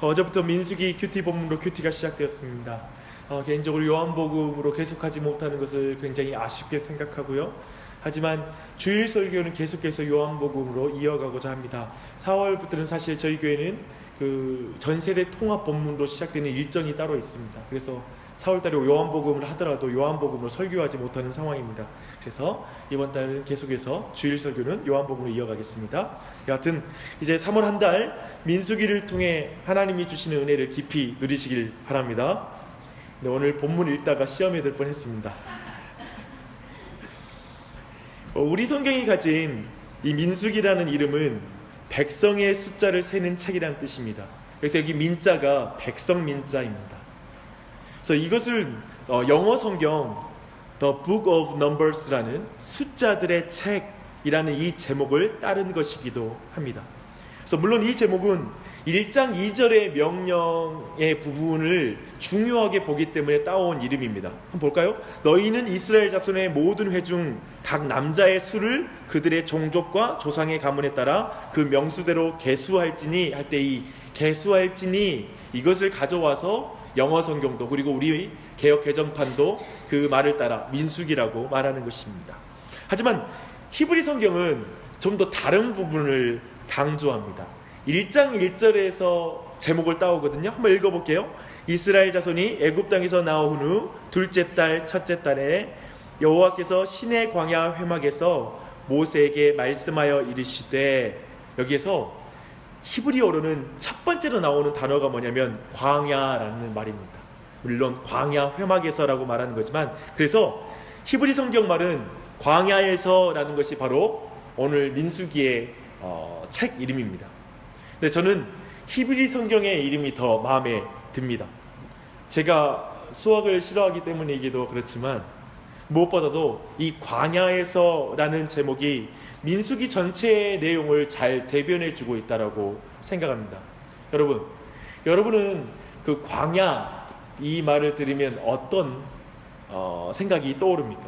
어제부터 민수기 큐티 본문으로 큐티가 시작되었습니다. 개인적으로 요한복음으로 계속하지 못하는 것을 굉장히 아쉽게 생각하고요. 하지만 주일 설교는 계속해서 요한복음으로 이어가고자 합니다. 4월부터는 사실 저희 교회는 그 전세대 통합 본문으로 시작되는 일정이 따로 있습니다. 그래서 4월달에 요한복음을 하더라도 요한복음으로 설교하지 못하는 상황입니다. 그래서 이번 달은 계속해서 주일 설교는 요한복음으로 이어가겠습니다. 여하튼 이제 3월 한 달 민수기를 통해 하나님이 주시는 은혜를 깊이 누리시길 바랍니다. 네, 오늘 본문 읽다가 시험에 들 뻔했습니다. 우리 성경이 가진 이 민수기라는 이름은 백성의 숫자를 세는 책이라는 뜻입니다. 그래서 여기 민자가 백성 민자입니다. 그래서 이것을 영어 성경 The Book of Numbers라는 숫자들의 책이라는 이 제목을 따른 것이기도 합니다. 그래서 물론 이 제목은 1장 2절의 명령의 부분을 중요하게 보기 때문에 따온 이름입니다. 한번 볼까요? 너희는 이스라엘 자손의 모든 회 중 각 남자의 수를 그들의 종족과 조상의 가문에 따라 그 명수대로 계수할지니 할 때 이 계수할지니 이것을 가져와서 영어 성경도 그리고 우리 개역 개정판도 그 말을 따라 민수기라고 말하는 것입니다. 하지만 히브리 성경은 좀 더 다른 부분을 강조합니다. 1장 1절에서 제목을 따오거든요. 한번 읽어볼게요. 이스라엘 자손이 애굽 땅에서 나온 후 둘째 달 첫째 달에 여호와께서 시내 광야 회막에서 모세에게 말씀하여 이르시되, 여기에서 히브리어로는 첫 번째로 나오는 단어가 뭐냐면 광야라는 말입니다. 물론 광야 회막에서라고 말하는 거지만, 그래서 히브리 성경 말은 광야에서라는 것이 바로 오늘 민수기의 책 이름입니다. 근데 저는 히브리 성경의 이름이 더 마음에 듭니다. 제가 수학을 싫어하기 때문이기도 그렇지만 무엇보다도 이 광야에서라는 제목이 민수기 전체의 내용을 잘 대변해주고 있다고 생각합니다. 여러분은 그 광야 이 말을 들으면 어떤 생각이 떠오릅니까?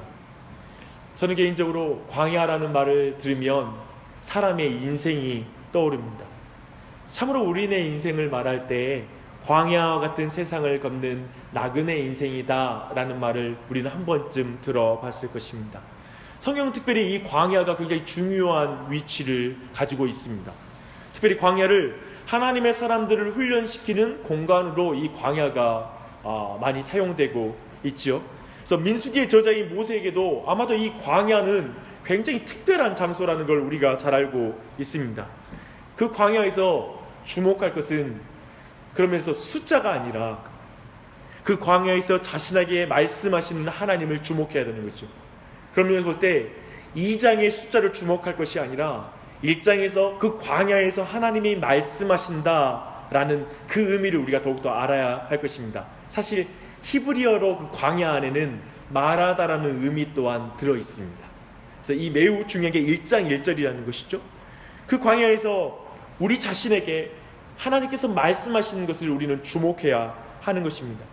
저는 개인적으로 광야라는 말을 들으면 사람의 인생이 떠오릅니다. 참으로 우리네 인생을 말할 때 광야와 같은 세상을 걷는 나그네 인생이다 라는 말을 우리는 한 번쯤 들어봤을 것입니다. 성경은 특별히 이 광야가 굉장히 중요한 위치를 가지고 있습니다. 특별히 광야를 하나님의 사람들을 훈련시키는 공간으로 이 광야가 많이 사용되고 있지요. 그래서 민수기의 저자인 모세에게도 아마도 이 광야는 굉장히 특별한 장소라는 걸 우리가 잘 알고 있습니다. 그 광야에서 주목할 것은 그러면서 숫자가 아니라 그 광야에서 자신에게 말씀하시는 하나님을 주목해야 되는 거죠. 그러면서 볼 때 2장의 숫자를 주목할 것이 아니라 1장에서 그 광야에서 하나님이 말씀하신다라는 그 의미를 우리가 더욱더 알아야 할 것입니다. 사실 히브리어로 그 광야 안에는 말하다라는 의미 또한 들어있습니다. 그래서 이 매우 중요한 게 1장 1절이라는 것이죠. 그 광야에서 우리 자신에게 하나님께서 말씀하시는 것을 우리는 주목해야 하는 것입니다.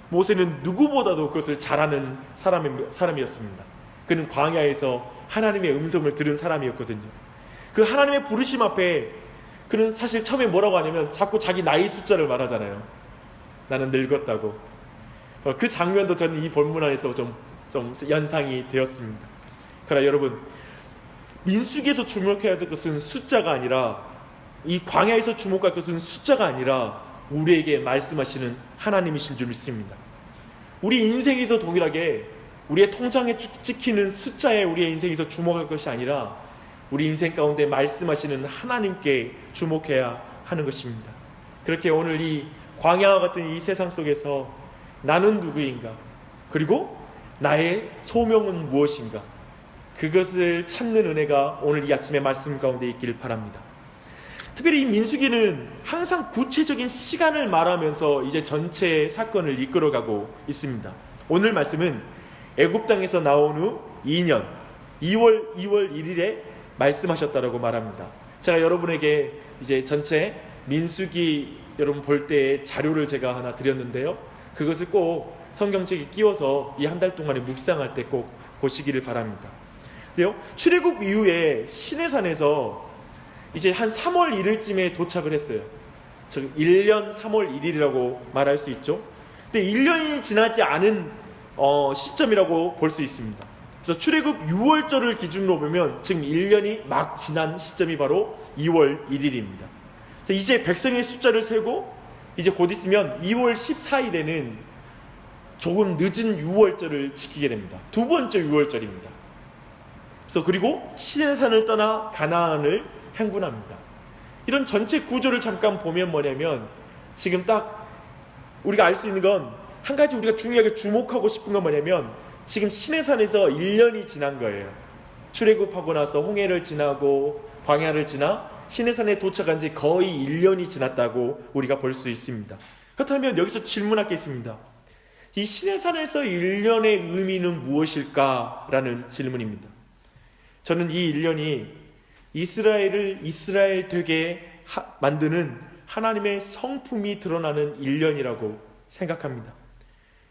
모세는 누구보다도 그것을 잘하는 사람이었습니다. 그는 광야에서 하나님의 음성을 들은 사람이었거든요. 그 하나님의 부르심 앞에 그는 사실 처음에 뭐라고 하냐면 자꾸 자기 나이 숫자를 말하잖아요. 나는 늙었다고. 그 장면도 저는 이 본문 안에서 좀 연상이 되었습니다. 그러나 여러분, 민수기에서 주목해야 될 것은 숫자가 아니라, 이 광야에서 주목할 것은 숫자가 아니라 우리에게 말씀하시는 하나님이신 줄 믿습니다. 우리 인생에서 동일하게 우리의 통장에 찍히는 숫자에 우리의 인생에서 주목할 것이 아니라 우리 인생 가운데 말씀하시는 하나님께 주목해야 하는 것입니다. 그렇게 오늘 이 광야와 같은 이 세상 속에서 나는 누구인가, 그리고 나의 소명은 무엇인가, 그것을 찾는 은혜가 오늘 이 아침의 말씀 가운데 있기를 바랍니다. 특별히 이 민수기는 항상 구체적인 시간을 말하면서 이제 전체 사건을 이끌어가고 있습니다. 오늘 말씀은 애굽 땅에서 나온 후 2년 2월 1일에 말씀하셨다라고 말합니다. 제가 여러분에게 이제 전체 민수기 여러분 볼 때의 자료를 제가 하나 드렸는데요. 그것을 꼭 성경책에 끼워서 이 한 달 동안에 묵상할 때 꼭 보시기를 바랍니다. 근데요, 출애굽 이후에 시내산에서 이제 한 3월 1일쯤에 도착을 했어요. 즉 1년 3월 1일이라고 말할 수 있죠. 근데 1년이 지나지 않은 시점이라고 볼 수 있습니다. 그래서 출애굽 6월절을 기준으로 보면 지금 1년이 막 지난 시점이 바로 2월 1일입니다. 그래서 이제 백성의 숫자를 세고 이제 곧 있으면 2월 14일에는 조금 늦은 6월절을 지키게 됩니다. 두 번째 6월절입니다. 그래서 그리고 시내산을 떠나 가나안을 행군합니다. 이런 전체 구조를 잠깐 보면 뭐냐면 지금 딱 우리가 알 수 있는 건 한 가지 우리가 중요하게 주목하고 싶은 건 뭐냐면 지금 시내산에서 1년이 지난 거예요. 출애굽하고 나서 홍해를 지나고 광야를 지나 시내산에 도착한 지 거의 1년이 지났다고 우리가 볼 수 있습니다. 그렇다면 여기서 질문할 게 있습니다. 이 시내산에서 1년의 의미는 무엇일까라는 질문입니다. 저는 이 1년이 이스라엘을 이스라엘 되게 만드는 하나님의 성품이 드러나는 1년이라고 생각합니다.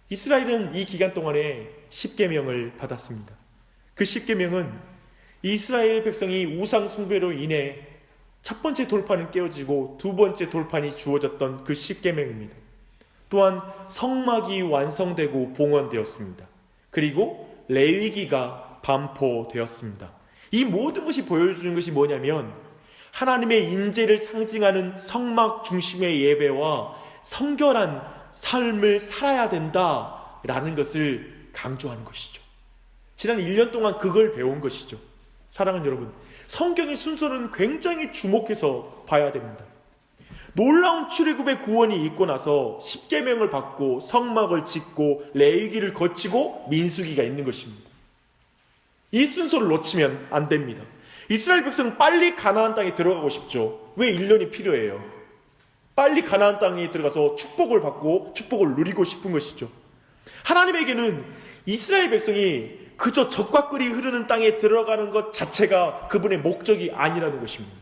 이스라엘은 이 기간 동안에 10계명을 받았습니다. 그 10계명은 이스라엘 백성이 우상 숭배로 인해 첫 번째 돌판은 깨어지고 두 번째 돌판이 주어졌던 그 10계명입니다. 또한 성막이 완성되고 봉헌되었습니다. 그리고 레위기가 반포되었습니다. 이 모든 것이 보여주는 것이 뭐냐면 하나님의 인재를 상징하는 성막 중심의 예배와 성결한 삶을 살아야 된다라는 것을 강조하는 것이죠. 지난 1년 동안 그걸 배운 것이죠. 사랑하는 여러분, 성경의 순서는 굉장히 주목해서 봐야 됩니다. 놀라운 출애굽의 구원이 있고 나서 10계명을 받고 성막을 짓고 레위기를 거치고 민수기가 있는 것입니다. 이 순서를 놓치면 안 됩니다. 이스라엘 백성은 빨리 가나안 땅에 들어가고 싶죠. 왜 1년이 필요해요? 빨리 가나안 땅에 들어가서 축복을 받고 축복을 누리고 싶은 것이죠. 하나님에게는 이스라엘 백성이 그저 적과 꿀이 흐르는 땅에 들어가는 것 자체가 그분의 목적이 아니라는 것입니다.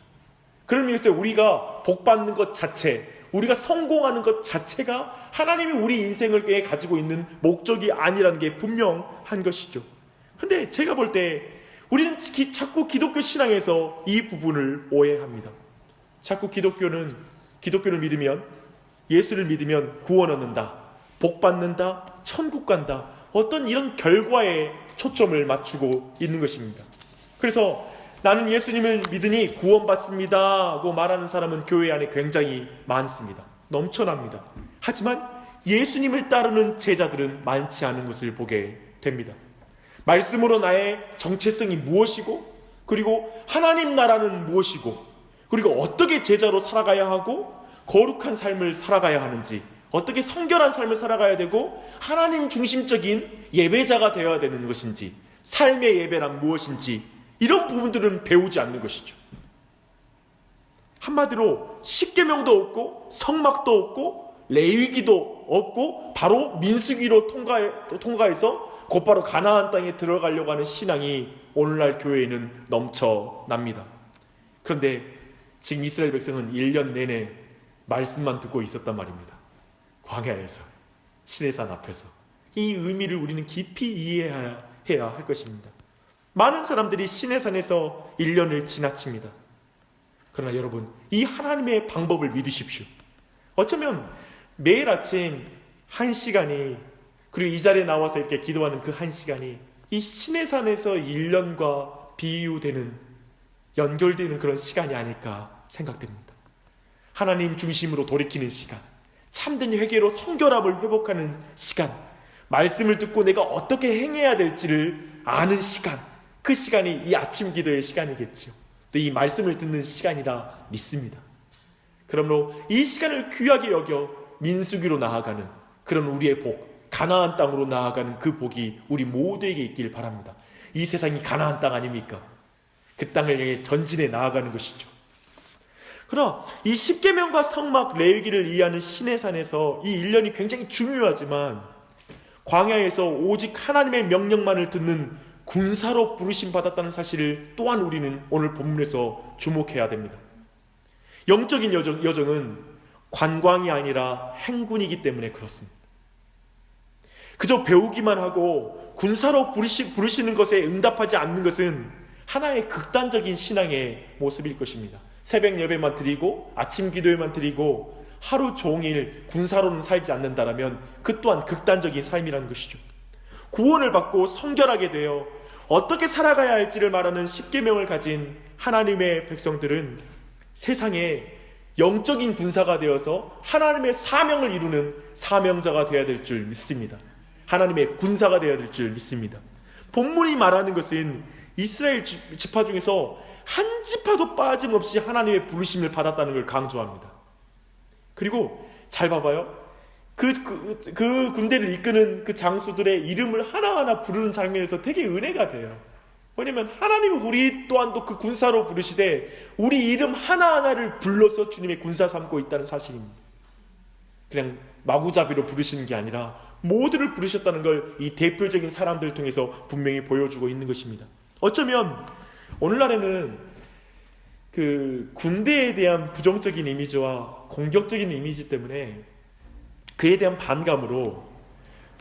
그런 이유 때문에 우리가 복받는 것 자체, 우리가 성공하는 것 자체가 하나님이 우리 인생을 가지고 있는 목적이 아니라는 게 분명한 것이죠. 근데 제가 볼 때 우리는 자꾸 기독교 신앙에서 이 부분을 오해합니다. 자꾸 기독교를 믿으면, 예수를 믿으면 구원 얻는다, 복 받는다, 천국 간다, 어떤 이런 결과에 초점을 맞추고 있는 것입니다. 그래서 나는 예수님을 믿으니 구원받습니다 하고 말하는 사람은 교회 안에 굉장히 많습니다. 넘쳐납니다. 하지만 예수님을 따르는 제자들은 많지 않은 것을 보게 됩니다. 말씀으로 나의 정체성이 무엇이고, 그리고 하나님 나라는 무엇이고, 그리고 어떻게 제자로 살아가야 하고 거룩한 삶을 살아가야 하는지, 어떻게 성결한 삶을 살아가야 되고 하나님 중심적인 예배자가 되어야 되는 것인지, 삶의 예배란 무엇인지, 이런 부분들은 배우지 않는 것이죠. 한마디로 10계명도 없고 성막도 없고 레위기도 없고 바로 민수기로 통과해서 곧바로 가나안 땅에 들어가려고 하는 신앙이 오늘날 교회에는 넘쳐납니다. 그런데 지금 이스라엘 백성은 1년 내내 말씀만 듣고 있었단 말입니다. 광야에서, 시내산 앞에서. 이 의미를 우리는 깊이 이해해야 할 것입니다. 많은 사람들이 시내산에서 1년을 지나칩니다. 그러나 여러분, 이 하나님의 방법을 믿으십시오. 어쩌면 매일 아침 1시간이, 그리고 이 자리에 나와서 이렇게 기도하는 그 1시간이 이 시내산에서 1년과 비유되는, 연결되는 그런 시간이 아닐까 생각됩니다. 하나님 중심으로 돌이키는 시간, 참된 회개로 성결함을 회복하는 시간, 말씀을 듣고 내가 어떻게 행해야 될지를 아는 시간, 그 시간이 이 아침 기도의 시간이겠죠. 또 이 말씀을 듣는 시간이라 믿습니다. 그러므로 이 시간을 귀하게 여겨 민수기로 나아가는 그런 우리의 복, 가나안 땅으로 나아가는 그 복이 우리 모두에게 있길 바랍니다. 이 세상이 가나안 땅 아닙니까? 그 땅을 향해 전진해 나아가는 것이죠. 그러나 이 10계명과 성막, 레위기를 이해하는 시내산에서 이 1년이 굉장히 중요하지만 광야에서 오직 하나님의 명령만을 듣는 군사로 부르심 받았다는 사실을 또한 우리는 오늘 본문에서 주목해야 됩니다. 영적인 여정은 관광이 아니라 행군이기 때문에 그렇습니다. 그저 배우기만 하고 군사로 부르시는 것에 응답하지 않는 것은 하나의 극단적인 신앙의 모습일 것입니다. 새벽 예배만 드리고 아침 기도회만 드리고 하루 종일 군사로는 살지 않는다라면 그 또한 극단적인 삶이라는 것이죠. 구원을 받고 성결하게 되어 어떻게 살아가야 할지를 말하는 십계명을 가진 하나님의 백성들은 세상에 영적인 군사가 되어서 하나님의 사명을 이루는 사명자가 되어야 될 줄 믿습니다. 하나님의 군사가 되어야 될 줄 믿습니다. 본문이 말하는 것은 이스라엘 지파 중에서 한 지파도 빠짐없이 하나님의 부르심을 받았다는 걸 강조합니다. 그리고 잘 봐봐요. 그 군대를 이끄는 그 장수들의 이름을 하나하나 부르는 장면에서 되게 은혜가 돼요. 왜냐면 하나님은 우리 또한 또 그 군사로 부르시되 우리 이름 하나하나를 불러서 주님의 군사 삼고 있다는 사실입니다. 그냥 마구잡이로 부르시는 게 아니라 모두를 부르셨다는 걸 이 대표적인 사람들을 통해서 분명히 보여주고 있는 것입니다. 어쩌면 오늘날에는 그 군대에 대한 부정적인 이미지와 공격적인 이미지 때문에 그에 대한 반감으로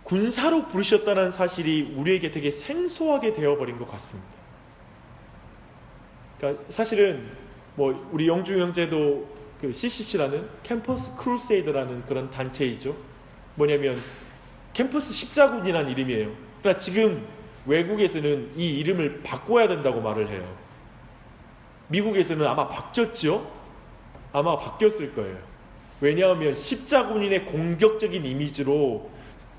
군사로 부르셨다는 사실이 우리에게 되게 생소하게 되어버린 것 같습니다. 그러니까 사실은 뭐 우리 영중 형제도 그 CCC라는 캠퍼스 크루세이더라는 그런 단체이죠. 뭐냐면 캠퍼스 십자군이라는 이름이에요. 그러나 지금 외국에서는 이 이름을 바꿔야 된다고 말을 해요. 미국에서는 아마 바뀌었죠? 아마 바뀌었을 거예요. 왜냐하면 십자군인의 공격적인 이미지로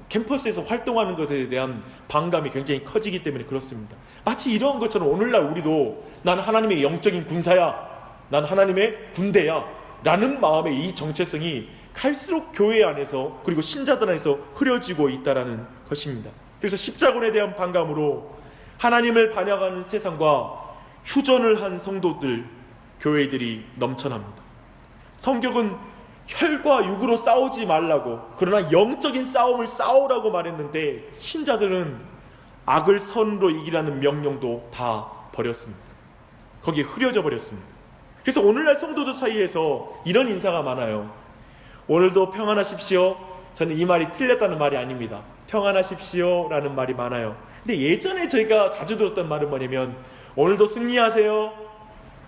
캠퍼스에서 활동하는 것에 대한 반감이 굉장히 커지기 때문에 그렇습니다. 마치 이러한 것처럼 오늘날 우리도 난 하나님의 영적인 군사야, 난 하나님의 군대야 라는 마음의 이 정체성이 갈수록 교회 안에서 그리고 신자들 안에서 흐려지고 있다는 것입니다. 그래서 십자군에 대한 반감으로 하나님을 반역하는 세상과 휴전을 한 성도들, 교회들이 넘쳐납니다. 성경은 혈과 육으로 싸우지 말라고, 그러나 영적인 싸움을 싸우라고 말했는데 신자들은 악을 선으로 이기라는 명령도 다 버렸습니다. 거기에 흐려져 버렸습니다. 그래서 오늘날 성도들 사이에서 이런 인사가 많아요. 오늘도 평안하십시오. 저는 이 말이 틀렸다는 말이 아닙니다. 평안하십시오 라는 말이 많아요. 근데 예전에 저희가 자주 들었던 말은 뭐냐면 오늘도 승리하세요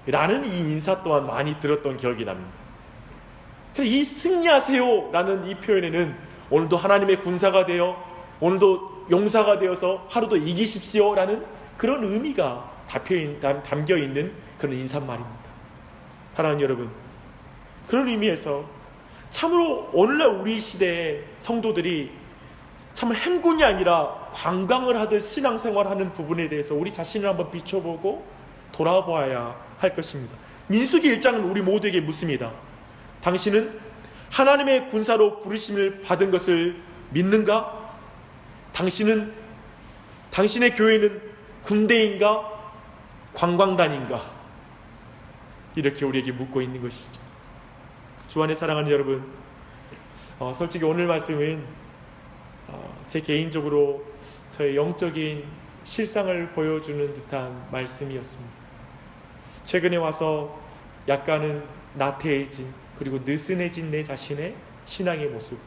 라는 이 인사 또한 많이 들었던 기억이 납니다. 이 승리하세요 라는 이 표현에는 오늘도 하나님의 군사가 되어 오늘도 용사가 되어서 하루도 이기십시오 라는 그런 의미가 담겨있는 그런 인사말입니다. 사랑하는 여러분, 그런 의미에서 참으로 오늘날 우리 시대의 성도들이 참 행군이 아니라 관광을 하듯 신앙생활하는 부분에 대해서 우리 자신을 한번 비춰보고 돌아보아야 할 것입니다. 민수기 1장은 우리 모두에게 묻습니다. 당신은 하나님의 군사로 부르심을 받은 것을 믿는가? 당신의 교회는 군대인가? 관광단인가? 이렇게 우리에게 묻고 있는 것이죠. 주 안에 사랑하는 여러분, 솔직히 오늘 말씀은 제 개인적으로 저의 영적인 실상을 보여주는 듯한 말씀이었습니다. 최근에 와서 약간은 나태해진 그리고 느슨해진 내 자신의 신앙의 모습,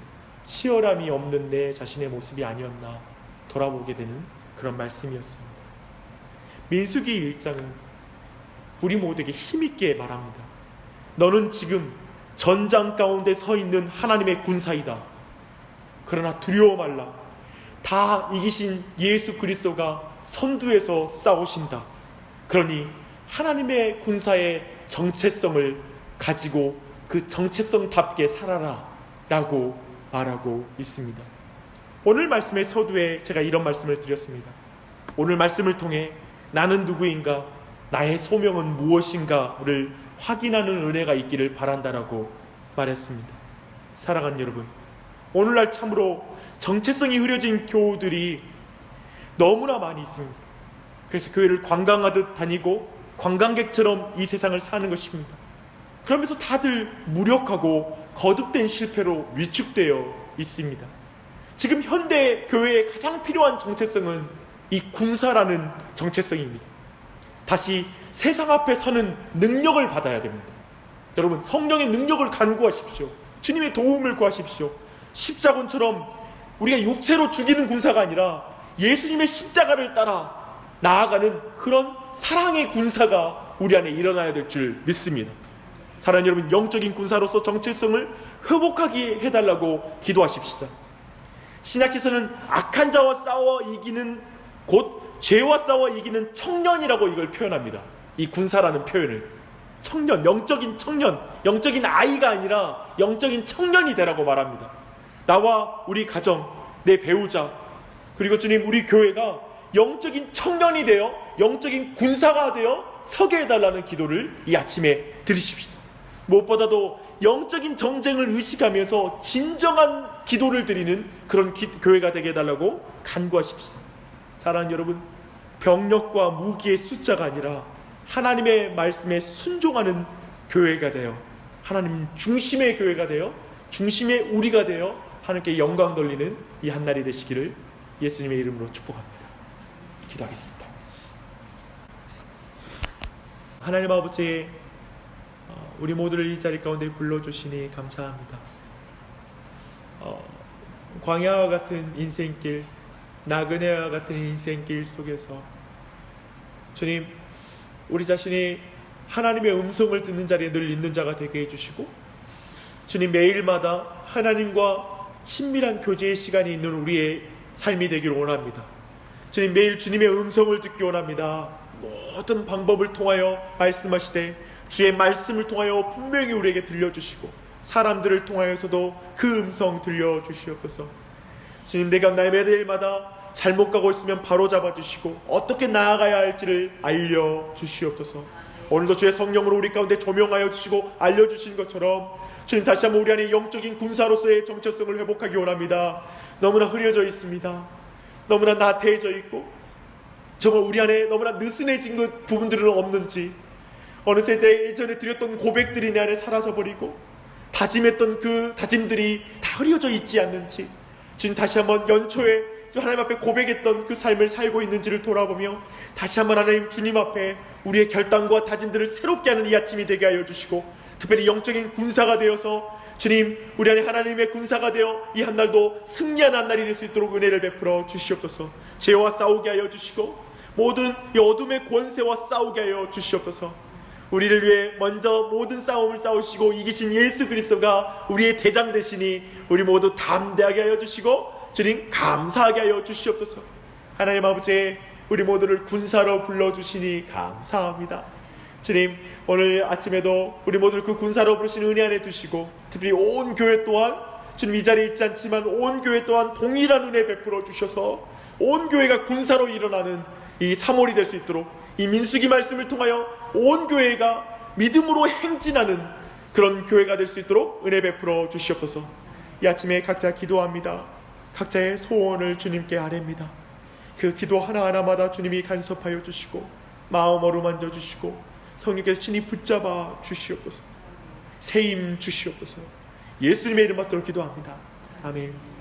치열함이 없는 내 자신의 모습이 아니었나 돌아보게 되는 그런 말씀이었습니다. 민수기 1장은 우리 모두에게 힘있게 말합니다. 너는 지금 전장 가운데 서 있는 하나님의 군사이다. 그러나 두려워 말라. 다 이기신 예수 그리스도가 선두에서 싸우신다. 그러니 하나님의 군사의 정체성을 가지고 그 정체성답게 살아라 라고 말하고 있습니다. 오늘 말씀의 서두에 제가 이런 말씀을 드렸습니다. 오늘 말씀을 통해 나는 누구인가, 나의 소명은 무엇인가를 확인하는 은혜가 있기를 바란다라고 말했습니다. 사랑하는 여러분, 오늘날 참으로 정체성이 흐려진 교우들이 너무나 많이 있습니다. 그래서 교회를 관광하듯 다니고 관광객처럼 이 세상을 사는 것입니다. 그러면서 다들 무력하고 거듭된 실패로 위축되어 있습니다. 지금 현대 교회에 가장 필요한 정체성은 이 군사라는 정체성입니다. 다시 세상 앞에 서는 능력을 받아야 됩니다. 여러분, 성령의 능력을 간구하십시오. 주님의 도움을 구하십시오. 십자군처럼 우리가 육체로 죽이는 군사가 아니라 예수님의 십자가를 따라 나아가는 그런 사랑의 군사가 우리 안에 일어나야 될 줄 믿습니다. 사랑하는 여러분, 영적인 군사로서 정체성을 회복하게 해달라고 기도하십시다. 신약에서는 악한 자와 싸워 이기는, 곧 죄와 싸워 이기는 청년이라고 이걸 표현합니다. 이 군사라는 표현을. 청년, 영적인 청년, 영적인 아이가 아니라 영적인 청년이 되라고 말합니다. 나와 우리 가정, 내 배우자, 그리고 주님 우리 교회가 영적인 청년이 되어 영적인 군사가 되어 서게 해달라는 기도를 이 아침에 드리십시다. 무엇보다도 영적인 전쟁을 의식하면서 진정한 기도를 드리는 그런 교회가 되게 해달라고 간구하십시다. 사랑하는 여러분, 병력과 무기의 숫자가 아니라 하나님의 말씀에 순종하는 교회가 되어, 하나님 중심의 교회가 되어, 중심의 우리가 되어 하나님께 영광 돌리는 이 한날이 되시기를 예수님의 이름으로 축복합니다. 기도하겠습니다. 하나님 아버지, 우리 모두를 이 자리 가운데 불러주시니 감사합니다. 광야와 같은 인생길, 나그네와 같은 인생길 속에서 주님, 우리 자신이 하나님의 음성을 듣는 자리에 늘 있는 자가 되게 해주시고, 주님 매일마다 하나님과 친밀한 교제의 시간이 있는 우리의 삶이 되기를 원합니다. 주님 매일 주님의 음성을 듣기 원합니다. 모든 방법을 통하여 말씀하시되 주의 말씀을 통하여 분명히 우리에게 들려주시고 사람들을 통하여서도 그 음성 들려주시옵소서. 주님, 내가 매일마다 잘못 가고 있으면 바로 잡아주시고 어떻게 나아가야 할지를 알려주시옵소서. 오늘도 주의 성령으로 우리 가운데 조명하여 주시고 알려주신 것처럼 주님 다시 한번 우리 안에 영적인 군사로서의 정체성을 회복하기 원합니다. 너무나 흐려져 있습니다. 너무나 나태해져 있고 정말 우리 안에 너무나 느슨해진 그 부분들은 없는지, 어느새 내 예전에 드렸던 고백들이 내 안에 사라져버리고 다짐했던 그 다짐들이 다 흐려져 있지 않는지, 지금 다시 한번 연초에 하나님 앞에 고백했던 그 삶을 살고 있는지를 돌아보며 다시 한번 하나님 주님 앞에 우리의 결단과 다짐들을 새롭게 하는 이 아침이 되게 하여 주시고, 특별히 영적인 군사가 되어서 주님 우리 안에 하나님의 군사가 되어 이 한날도 승리하는 한날이 될 수 있도록 은혜를 베풀어 주시옵소서. 죄와 싸우게 하여 주시고 모든 이 어둠의 권세와 싸우게 하여 주시옵소서. 우리를 위해 먼저 모든 싸움을 싸우시고 이기신 예수 그리스도가 우리의 대장 되시니 우리 모두 담대하게 하여 주시고 주님 감사하게 하여 주시옵소서. 하나님 아버지, 우리 모두를 군사로 불러주시니 감사합니다. 주님, 오늘 아침에도 우리 모두를 그 군사로 부르시는 은혜 안에 두시고 특별히 온 교회 또한 주님 이 자리에 있지 않지만 온 교회 또한 동일한 은혜 베풀어 주셔서 온 교회가 군사로 일어나는 이 3월이 될 수 있도록, 이 민수기 말씀을 통하여 온 교회가 믿음으로 행진하는 그런 교회가 될 수 있도록 은혜 베풀어 주시옵소서. 이 아침에 각자 기도합니다. 각자의 소원을 주님께 아뢰입니다. 그 기도 하나하나마다 주님이 간섭하여 주시고 마음 어루만져 주시고 성령께서 친히 붙잡아 주시옵소서. 새 힘 주시옵소서. 예수님의 이름 받들어 기도합니다. 아멘.